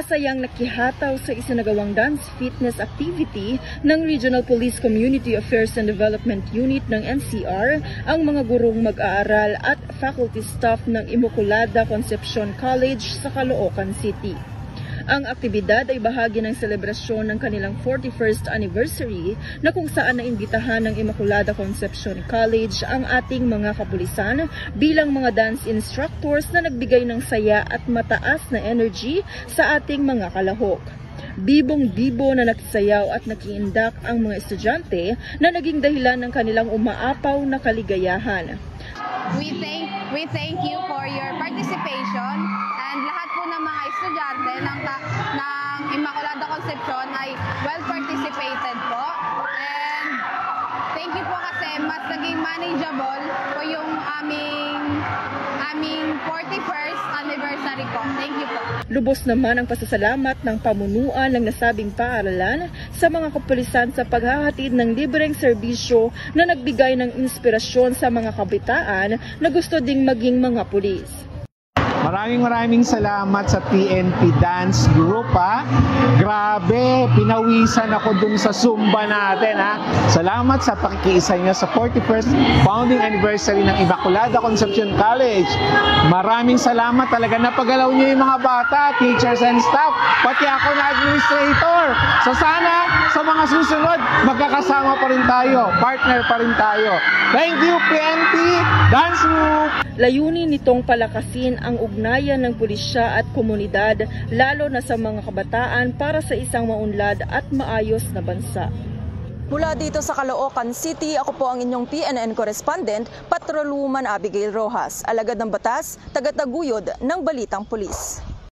Masayang nakihataw sa isinagawang dance fitness activity ng Regional Police Community Affairs and Development Unit ng NCR ang mga gurong mag-aaral at faculty staff ng Immaculada Concepcion College sa Caloocan City. Ang aktibidad ay bahagi ng selebrasyon ng kanilang 41st anniversary na kung saan naimbitahan ng Immaculada Concepcion College ang ating mga kapulisan bilang mga dance instructors na nagbigay ng saya at mataas na energy sa ating mga kalahok. Bibong-bibo na nakisayaw at nakiindak ang mga estudyante na naging dahilan ng kanilang umaapaw na kaligayahan. We thank you for your participation, and lahat po ng mga estudyante ng Immaculada Concepcion ay well participated po. And thank you po kasi mas naging manageable po yung aming 41st anniversary po. Thank you po. Lubos naman ang pasasalamat ng pamunuan ng nasabing paaralan sa mga kapulisan sa paghahatid ng libreng serbisyo na nagbigay ng inspirasyon sa mga kabataan na gusto ding maging mga pulis. Maraming salamat sa PNP Dance Group, ha. Grabe, pinawisan ako dun sa Zumba natin, ha. Salamat sa pakikiisa niyo sa 41st founding anniversary ng Immaculada Concepcion College. Maraming salamat talaga, napagalaw niyo yung mga bata, teachers and staff, pati ako na administrator. So sana sa mga susunod, magkakasama pa rin tayo, partner pa rin tayo. Thank you, PNP Dance Group! Layunin nitong palakasin ang ugnayan ng pulisya at komunidad, lalo na sa mga kabataan para sa isang maunlad at maayos na bansa. Mula dito sa Caloocan City, ako po ang inyong PNN correspondent, Patrolwoman Abigail Rojas, alagad ng batas, tagataguyod ng Balitang Pulis.